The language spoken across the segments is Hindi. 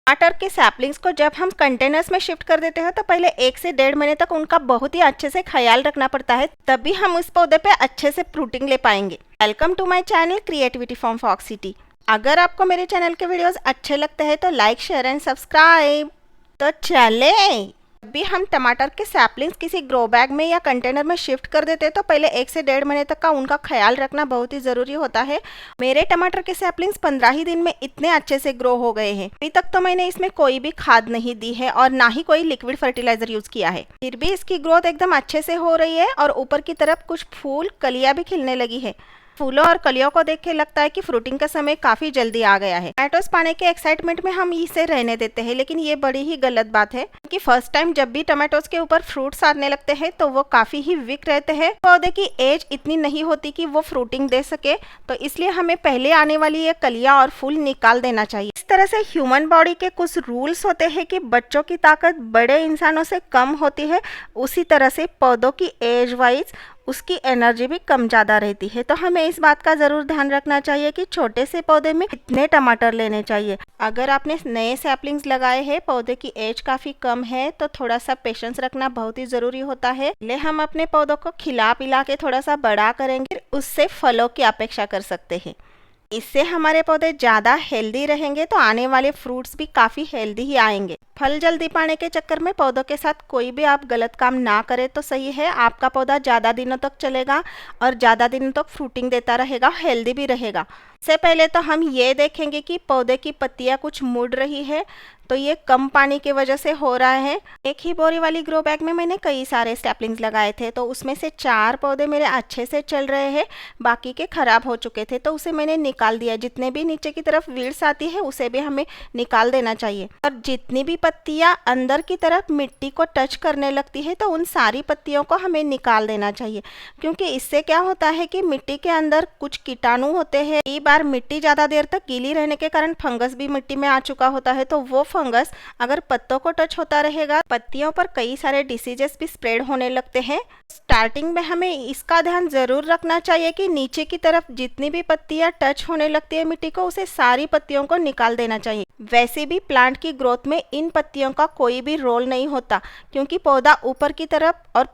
टमाटर के सैपलिंग्स को जब हम कंटेनर्स में शिफ्ट कर देते हैं तो पहले 1 से 1.5 महीने तक उनका बहुत ही अच्छे से ख्याल रखना पड़ता है, तभी हम उस पौधे पे अच्छे से फ्रूटिंग ले पाएंगे। Welcome to my channel creativity from Fox City. अगर आपको मेरे चैनल के वीडियोस अच्छे लगते हैं तो लाइक, शेयर एंड सब्सक्राइब। तो चले, जब भी हम टमाटर के सैपलिंग्स किसी ग्रो बैग में या कंटेनर में शिफ्ट कर देते हैं तो पहले 1 से 1.5 महीने तक का उनका ख्याल रखना बहुत ही ज़रूरी होता है। मेरे टमाटर के सैपलिंग्स 15 ही दिन में इतने अच्छे से ग्रो हो गए हैं। अभी तक तो मैंने इसमें कोई भी खाद नहीं दी है और ना ही कोई लिक्विड फर्टिलाइजर यूज़ किया है, फिर भी इसकी ग्रोथ एकदम अच्छे से हो रही है और ऊपर की तरफ कुछ फूल कलियाँ भी खिलने लगी है। फूलों और कलियों को देख के लगता है कि फ्रूटिंग का समय काफी जल्दी आ गया है। टमाटोस पाने के एक्साइटमेंट में हम इसे रहने देते हैं, लेकिन ये बड़ी ही गलत बात है कि फर्स्ट टाइम जब भी टमाटोस के ऊपर फ्रूट्स आने लगते हैं तो वो काफी ही वीक रहते हैं। पौधे की एज इतनी नहीं होती कि वो फ्रूटिंग दे सके, तो इसलिए हमें पहले आने वाली ये कलियां और फूल निकाल देना चाहिए। इस तरह से ह्यूमन बॉडी के कुछ रूल्स होते हैं कि बच्चों की ताकत बड़े इंसानों से कम होती है, उसी तरह से पौधों की एज वाइज उसकी एनर्जी भी कम ज़्यादा रहती है। तो हमें इस बात का ज़रूर ध्यान रखना चाहिए कि छोटे से पौधे में कितने टमाटर लेने चाहिए। अगर आपने नए सैपलिंग्स लगाए हैं, पौधे की एज काफ़ी कम है, तो थोड़ा सा पेशेंस रखना बहुत ही ज़रूरी होता है। पहले हम अपने पौधों को खिला पिला के थोड़ा सा बड़ा करेंगे, फिर उससे फलों की अपेक्षा कर सकते हैं। इससे हमारे पौधे ज़्यादा हेल्दी रहेंगे तो आने वाले फ्रूट्स भी काफ़ी हेल्दी ही आएंगे। फल जल्दी पाने के चक्कर में पौधों के साथ कोई भी आप गलत काम ना करें तो सही है। आपका पौधा ज़्यादा दिनों तक चलेगा और ज़्यादा दिनों तक फ्रूटिंग देता रहेगा, हेल्दी भी रहेगा। सबसे पहले तो हम ये देखेंगे कि पौधे की पत्तियाँ कुछ मुड़ रही है, तो ये कम पानी की वजह से हो रहा है। एक ही बोरी वाली ग्रो बैग में मैंने कई सारे सैपलिंग्स लगाए थे, तो उसमें से 4 पौधे मेरे अच्छे से चल रहे हैं, बाकी के खराब हो चुके थे, तो उसे मैंने निकाल दिया। जितने भी नीचे की तरफ वीड्स आती है उसे भी हमें निकाल देना चाहिए। और जितनी भी पत्तियां अंदर की तरफ मिट्टी को टच करने लगती है तो उन सारी पत्तियों को हमें निकाल देना चाहिए, क्योंकि इससे क्या होता है कि मिट्टी के अंदर कुछ कीटाणु होते हैं। कई बार मिट्टी ज़्यादा देर तक गीली रहने के कारण फंगस भी मिट्टी में आ चुका होता है, तो वो फंगस अगर पत्तों को टच होता रहेगा, पत्तियों पर कई सारे डिसीजेस भी स्प्रेड होने लगते हैं। स्टार्टिंग में हमें इसका ध्यान जरूर रखना चाहिए कि नीचे की तरफ जितनी भी पत्तियां टच होने लगती है मिट्टी को, उसे सारी पत्तियों को निकाल देना चाहिए। वैसे भी प्लांट की ग्रोथ में इन पत्तियों का कोई भी रोल नहीं होता, क्योंकि पौधा ऊपर की तरफ और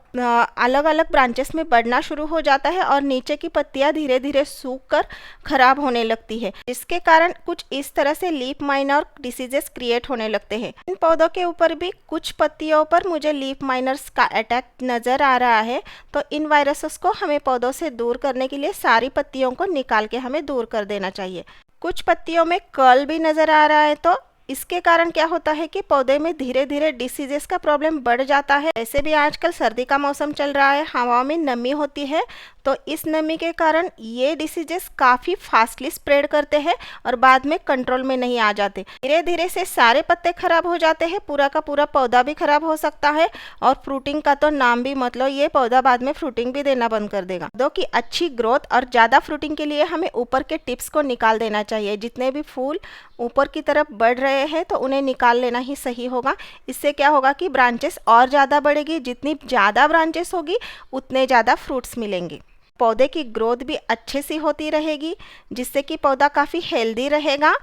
अलग अलग ब्रांचेस में बढ़ना शुरू हो जाता है और नीचे की पत्तियां धीरे धीरे सूख कर खराब होने लगती है, जिसके कारण कुछ इस तरह से लीफ माइनर डिसीजेस क्रिएट होने लगते हैं। इन पौधों के ऊपर भी कुछ पत्तियों पर मुझे लीफ माइनर्स का अटैक नजर आ रहा है, तो इन वायरसेस को हमें पौधों से दूर करने के लिए सारी पत्तियों को निकाल के हमें दूर कर देना चाहिए। कुछ पत्तियों में कर्ल भी नजर आ रहा है, तो इसके कारण क्या होता है कि पौधे में धीरे धीरे डिसीजेस का प्रॉब्लम बढ़ जाता है। ऐसे भी आजकल सर्दी का मौसम चल रहा है, हवा में नमी होती है, तो इस नमी के कारण ये डिसीजेस काफ़ी फास्टली स्प्रेड करते हैं और बाद में कंट्रोल में नहीं आ जाते। धीरे धीरे से सारे पत्ते खराब हो जाते हैं, पूरा का पूरा पौधा भी खराब हो सकता है और फ्रूटिंग का तो नाम भी मत लो, ये पौधा बाद में फ्रूटिंग भी देना बंद कर देगा। पौधों की अच्छी ग्रोथ और ज़्यादा फ्रूटिंग के लिए हमें ऊपर के टिप्स को निकाल देना चाहिए। जितने भी फूल ऊपर की तरफ बढ़ रहे हैं तो उन्हें निकाल लेना ही सही होगा। इससे क्या होगा कि ब्रांचेस और ज़्यादा बढ़ेगी, जितनी ज़्यादा ब्रांचेस होगी उतने ज़्यादा फ्रूट्स मिलेंगे। पौधे की ग्रोथ भी अच्छे से होती रहेगी, जिससे कि पौधा काफ़ी हेल्दी रहेगा।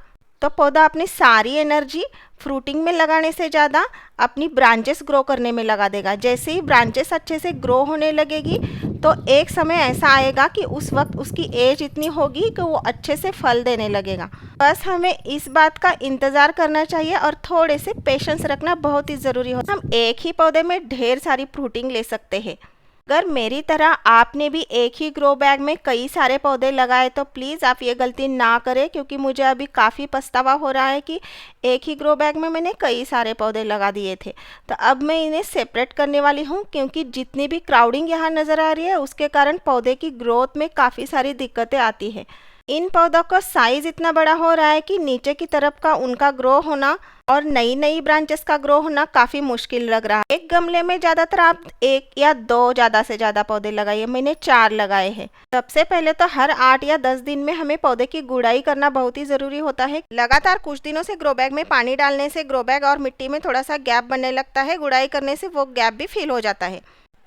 तो पौधा अपनी सारी एनर्जी फ्रूटिंग में लगाने से ज़्यादा अपनी ब्रांचेस ग्रो करने में लगा देगा। जैसे ही ब्रांचेस अच्छे से ग्रो होने लगेगी तो एक समय ऐसा आएगा कि उस वक्त उसकी एज इतनी होगी कि वो अच्छे से फल देने लगेगा। बस हमें इस बात का इंतज़ार करना चाहिए और थोड़े से पेशेंस रखना बहुत ही ज़रूरी होता है। हम एक ही पौधे में ढेर सारी फ्रूटिंग ले सकते हैं। अगर मेरी तरह आपने भी एक ही ग्रो बैग में कई सारे पौधे लगाए तो प्लीज़ आप ये गलती ना करें, क्योंकि मुझे अभी काफ़ी पछतावा हो रहा है कि एक ही ग्रो बैग में मैंने कई सारे पौधे लगा दिए थे। तो अब मैं इन्हें सेपरेट करने वाली हूँ, क्योंकि जितनी भी क्राउडिंग यहाँ नज़र आ रही है उसके कारण पौधे की ग्रोथ में काफ़ी सारी दिक्कतें आती है। इन पौधों का साइज इतना बड़ा हो रहा है कि नीचे की तरफ का उनका ग्रो होना और नई नई ब्रांचेस का ग्रो होना काफ़ी मुश्किल लग रहा है। एक गमले में ज़्यादातर आप 1 या 2 ज़्यादा से ज़्यादा पौधे लगाइए। मैंने 4 लगाए हैं। सबसे पहले तो हर 8 या 10 दिन में हमें पौधे की गुड़ाई करना बहुत ही ज़रूरी होता है। लगातार कुछ दिनों से ग्रो बैग में पानी डालने से ग्रो बैग और मिट्टी में थोड़ा सा गैप बनने लगता है। गुड़ाई करने से वो गैप भी फिल हो जाता है।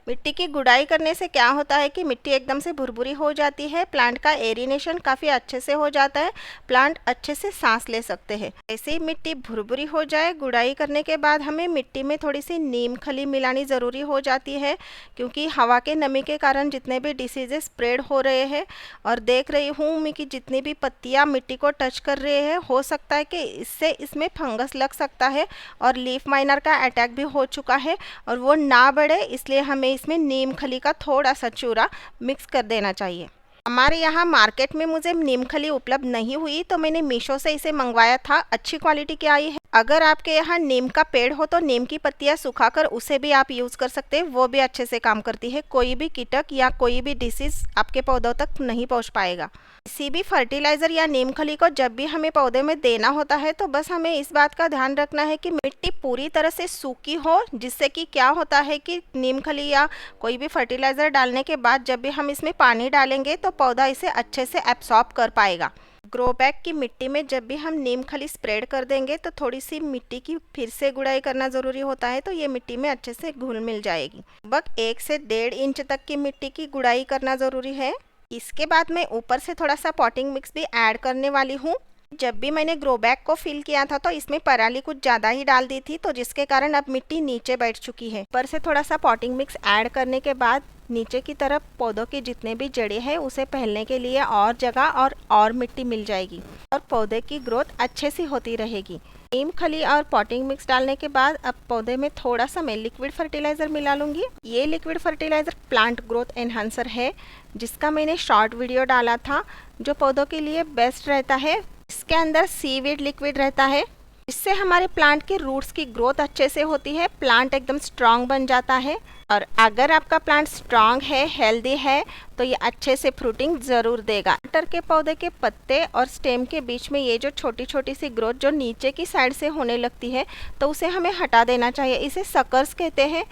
मिट्टी की गुड़ाई करने से क्या होता है कि मिट्टी एकदम से भुरभुरी हो जाती है, प्लांट का एरिनेशन काफ़ी अच्छे से हो जाता है, प्लांट अच्छे से सांस ले सकते हैं। ऐसे ही मिट्टी भुरभुरी हो जाए, गुड़ाई करने के बाद हमें मिट्टी में थोड़ी सी नीम खली मिलानी ज़रूरी हो जाती है, क्योंकि हवा के नमी के कारण जितने भी डिसीजेज स्प्रेड हो रहे हैं, और देख रही हूँ मैं कि जितनी भी पत्तियाँ मिट्टी को टच कर रहे हैं, हो सकता है कि इससे इसमें फंगस लग सकता है और लीफ माइनर का अटैक भी हो चुका है, और वो ना बढ़े इसलिए हमें इसमें नीम खली का थोड़ा सा चूरा मिक्स कर देना चाहिए। हमारे यहाँ मार्केट में मुझे नीम खली उपलब्ध नहीं हुई, तो मैंने मीशो से इसे मंगवाया था। अच्छी क्वालिटी की आई है। अगर आपके यहाँ नीम का पेड़ हो तो नीम की पत्तियाँ सुखाकर उसे भी आप यूज़ कर सकते हैं, वो भी अच्छे से काम करती है। कोई भी कीटक या कोई भी डिसीज आपके पौधों तक नहीं पहुँच पाएगा। किसी भी फर्टिलाइज़र या नीम खली को जब भी हमें पौधे में देना होता है तो बस हमें इस बात का ध्यान रखना है कि मिट्टी पूरी तरह से सूखी हो, जिससे कि क्या होता है कि नीम खली या कोई भी फर्टिलाइज़र डालने के बाद जब भी हम इसमें पानी डालेंगे तो पौधा इसे अच्छे से एब्सॉर्ब कर पाएगा। ग्रो बैग की मिट्टी में जब भी हम नीम खली स्प्रेड कर देंगे तो थोड़ी सी मिट्टी की फिर से गुड़ाई करना ज़रूरी होता है, तो ये मिट्टी में अच्छे से घुल मिल जाएगी। लगभग 1 से 1.5 इंच तक की मिट्टी की गुड़ाई करना ज़रूरी है। इसके बाद मैं ऊपर से थोड़ा सा पॉटिंग मिक्स भी ऐड करने वाली हूँ। जब भी मैंने ग्रो बैग को फिल किया था तो इसमें पराली कुछ ज़्यादा ही डाल दी थी, तो जिसके कारण अब मिट्टी नीचे बैठ चुकी है। ऊपर से थोड़ा सा पॉटिंग मिक्स ऐड करने के बाद नीचे की तरफ पौधों की जितने भी जड़ें हैं उसे फैलने के लिए और जगह और मिट्टी मिल जाएगी और पौधे की ग्रोथ अच्छे से होती रहेगी। नीम खली और पॉटिंग मिक्स डालने के बाद अब पौधे में थोड़ा सा मैं लिक्विड फर्टिलाइज़र मिला लूँगी। ये liquid fertiliser plant growth enhancer है, जिसका मैंने शॉर्ट वीडियो डाला था, जो पौधों के लिए बेस्ट रहता है। इसके अंदर सीवीड लिक्विड रहता है, इससे हमारे प्लांट के रूट्स की ग्रोथ अच्छे से होती है, प्लांट एकदम स्ट्रांग बन जाता है। और अगर आपका प्लांट स्ट्रांग है, हेल्दी है, तो ये अच्छे से फ्रूटिंग ज़रूर देगा। टमाटर के पौधे के पत्ते और स्टेम के बीच में ये जो छोटी छोटी सी ग्रोथ जो नीचे की साइड से होने लगती है, तो उसे हमें हटा देना चाहिए। इसे सकर्स कहते हैं।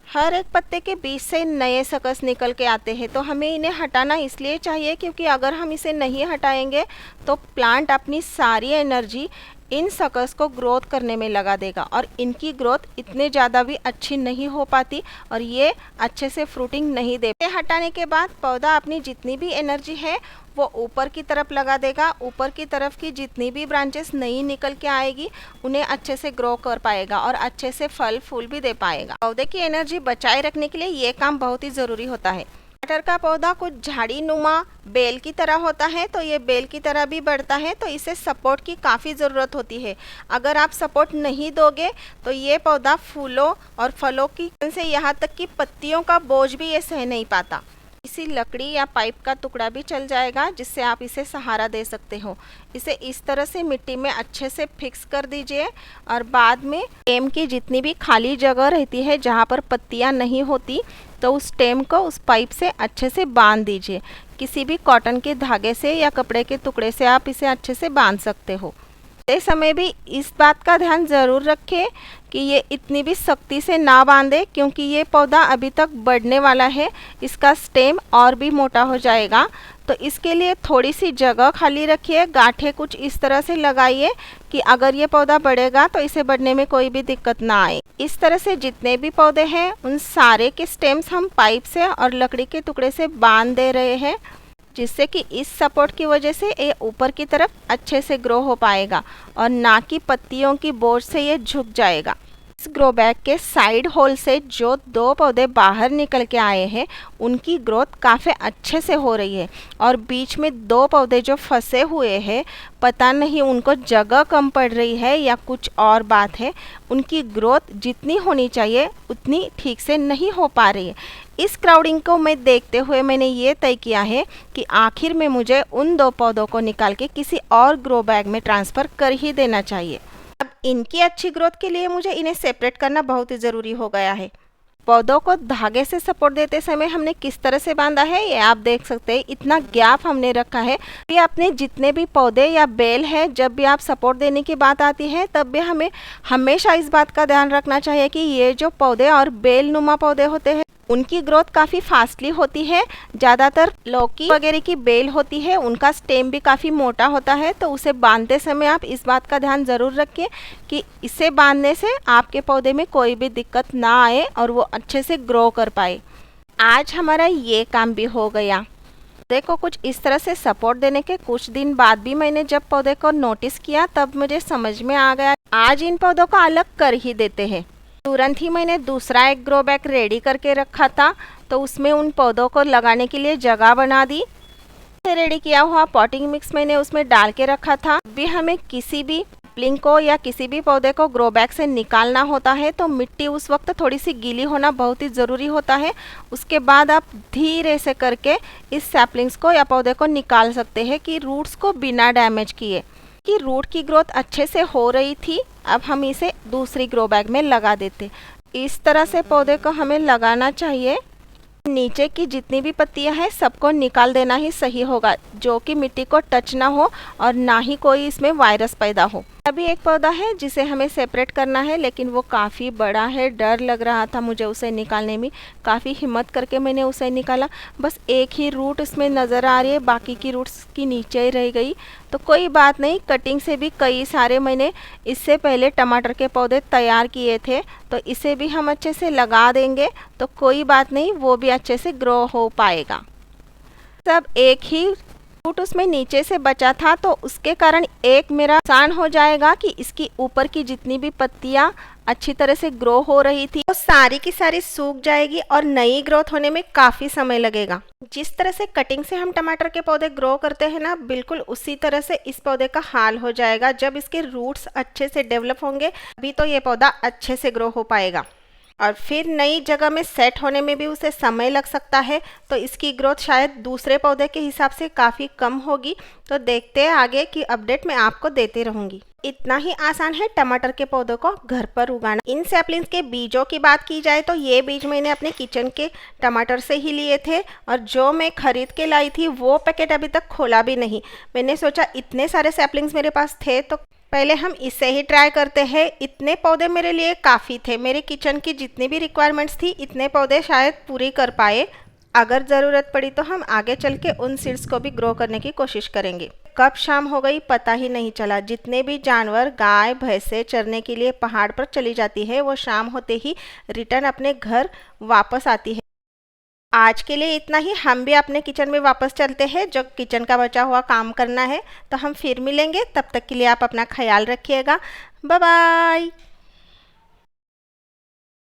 हर एक पत्ते के बीच से नए सकस निकल के आते हैं, तो हमें इन्हें हटाना इसलिए चाहिए क्योंकि अगर हम इसे नहीं हटाएंगे तो प्लांट अपनी सारी एनर्जी इन सकस को ग्रोथ करने में लगा देगा और इनकी ग्रोथ इतने ज़्यादा भी अच्छी नहीं हो पाती और ये अच्छे से फ्रूटिंग नहीं देते। हटाने के बाद पौधा अपनी जितनी भी एनर्जी है वो ऊपर की तरफ लगा देगा। ऊपर की तरफ की जितनी भी ब्रांचेस नई निकल के आएगी उन्हें अच्छे से ग्रो कर पाएगा और अच्छे से फल फूल भी दे पाएगा। पौधे की एनर्जी बचाए रखने के लिए ये काम बहुत ही ज़रूरी होता है। टमाटर का पौधा कुछ झाड़ी नुमा बेल की तरह होता है, तो ये बेल की तरह भी बढ़ता है, तो इसे सपोर्ट की काफ़ी ज़रूरत होती है। अगर आप सपोर्ट नहीं दोगे तो ये पौधा फूलों और फलों की से यहाँ तक कि पत्तियों का बोझ भी ये सह नहीं पाता। इसी लकड़ी या पाइप का टुकड़ा भी चल जाएगा जिससे आप इसे सहारा दे सकते हो। इसे इस तरह से मिट्टी में अच्छे से फिक्स कर दीजिए और बाद में स्टेम की जितनी भी खाली जगह रहती है जहाँ पर पत्तियाँ नहीं होती, तो उस स्टेम को उस पाइप से अच्छे से बांध दीजिए। किसी भी कॉटन के धागे से या कपड़े के टुकड़े से आप इसे अच्छे से बांध सकते हो। इस समय भी इस बात का ध्यान ज़रूर रखें कि ये इतनी भी सख्ती से ना बांधे, क्योंकि ये पौधा अभी तक बढ़ने वाला है, इसका स्टेम और भी मोटा हो जाएगा। तो इसके लिए थोड़ी सी जगह खाली रखिए, गांठें कुछ इस तरह से लगाइए कि अगर ये पौधा बढ़ेगा तो इसे बढ़ने में कोई भी दिक्कत ना आए। इस तरह से जितने भी पौधे हैं उन सारे के स्टेम्स हम पाइप से और लकड़ी के टुकड़े से बांध दे रहे हैं, जिससे कि इस सपोर्ट की वजह से ये ऊपर की तरफ अच्छे से ग्रो हो पाएगा और ना कि पत्तियों की बोझ से ये झुक जाएगा। इस ग्रो बैग के साइड होल से जो 2 पौधे बाहर निकल के आए हैं उनकी ग्रोथ काफ़ी अच्छे से हो रही है और बीच में 2 पौधे जो फंसे हुए हैं, पता नहीं उनको जगह कम पड़ रही है या कुछ और बात है, उनकी ग्रोथ जितनी होनी चाहिए उतनी ठीक से नहीं हो पा रही है। इस क्राउडिंग को मैं देखते हुए मैंने ये तय किया है कि आखिर में मुझे उन 2 पौधों को निकाल के किसी और ग्रो बैग में ट्रांसफ़र कर ही देना चाहिए। अब इनकी अच्छी ग्रोथ के लिए मुझे इन्हें सेपरेट करना बहुत ही ज़रूरी हो गया है। पौधों को धागे से सपोर्ट देते समय हमने किस तरह से बांधा है ये आप देख सकते हैं। इतना गैप हमने रखा है कि अपने जितने भी पौधे या बेल है, जब भी आप सपोर्ट देने की बात आती है तब भी हमें हमेशा इस बात का ध्यान रखना चाहिए कि ये जो पौधे और बेल नुमा पौधे होते हैं उनकी ग्रोथ काफ़ी फास्टली होती है। ज़्यादातर लौकी वगैरह की बेल होती है, उनका स्टेम भी काफ़ी मोटा होता है, तो उसे बांधते समय आप इस बात का ध्यान ज़रूर रखिए कि इसे बांधने से आपके पौधे में कोई भी दिक्कत ना आए और वो अच्छे से ग्रो कर पाए। आज हमारा ये काम भी हो गया। पौधे को कुछ इस तरह से सपोर्ट देने के कुछ दिन बाद भी मैंने जब पौधे को नोटिस किया तब मुझे समझ में आ गया आज इन पौधों को अलग कर ही देते हैं। तुरंत ही मैंने दूसरा एक ग्रो बैग रेडी करके रखा था, तो उसमें उन पौधों को लगाने के लिए जगह बना दी। रेडी किया हुआ पॉटिंग मिक्स मैंने उसमें डाल के रखा था। भी हमें किसी भी सैपलिंग को या किसी भी पौधे को ग्रो बैग से निकालना होता है तो मिट्टी उस वक्त थोड़ी सी गीली होना बहुत ही ज़रूरी होता है। उसके बाद आप धीरे से करके इस सैपलिंग्स को या पौधे को निकाल सकते हैं कि रूट्स को बिना डैमेज किए। कि रूट की ग्रोथ अच्छे से हो रही थी, अब हम इसे दूसरी ग्रो बैग में लगा देते। इस तरह से पौधे को हमें लगाना चाहिए। नीचे की जितनी भी पत्तियां हैं सबको निकाल देना ही सही होगा, जो कि मिट्टी को टच ना हो और ना ही कोई इसमें वायरस पैदा हो। अभी एक पौधा है जिसे हमें सेपरेट करना है, लेकिन वो काफ़ी बड़ा है, डर लग रहा था मुझे उसे निकालने में। काफ़ी हिम्मत करके मैंने उसे निकाला। बस एक ही रूट इसमें नज़र आ रही है, बाकी की रूट्स की नीचे ही रह गई। तो कोई बात नहीं, कटिंग से भी कई सारे मैंने इससे पहले टमाटर के पौधे तैयार किए थे, तो इसे भी हम अच्छे से लगा देंगे, तो कोई बात नहीं, वो भी अच्छे से ग्रो हो पाएगा। सब एक ही रूट उसमें नीचे से बचा था, तो उसके कारण एक मेरा नुकसान हो जाएगा कि इसकी ऊपर की जितनी भी पत्तियां अच्छी तरह से ग्रो हो रही थी वो सारी की सारी सूख जाएगी और नई ग्रोथ होने में काफ़ी समय लगेगा। जिस तरह से कटिंग से हम टमाटर के पौधे ग्रो करते हैं ना, बिल्कुल उसी तरह से इस पौधे का हाल हो जाएगा। जब इसके रूट्स अच्छे से डेवलप होंगे अभी तो ये पौधा अच्छे से ग्रो हो पाएगा, और फिर नई जगह में सेट होने में भी उसे समय लग सकता है, तो इसकी ग्रोथ शायद दूसरे पौधे के हिसाब से काफ़ी कम होगी। तो देखते हैं आगे की अपडेट मैं आपको देती रहूँगी। इतना ही आसान है टमाटर के पौधों को घर पर उगाना। इन सैपलिंग्स के बीजों की बात की जाए तो ये बीज मैंने अपने किचन के टमाटर से ही लिए थे, और जो मैं खरीद के लाई थी वो पैकेट अभी तक खोला भी नहीं। मैंने सोचा इतने सारे सैपलिंग्स मेरे पास थे तो पहले हम इससे ही ट्राई करते हैं। इतने पौधे मेरे लिए काफ़ी थे, मेरे किचन की जितनी भी रिक्वायरमेंट्स थी इतने पौधे शायद पूरी कर पाए। अगर ज़रूरत पड़ी तो हम आगे चल के उन सीड्स को भी ग्रो करने की कोशिश करेंगे। कब शाम हो गई पता ही नहीं चला। जितने भी जानवर गाय भैंसे चरने के लिए पहाड़ पर चली जाती है वो शाम होते ही रिटर्न अपने घर वापस आती है। आज के लिए इतना ही। हम भी अपने किचन में वापस चलते हैं, जो किचन का बचा हुआ काम करना है। तो हम फिर मिलेंगे, तब तक के लिए आप अपना ख्याल रखिएगा। Bye bye.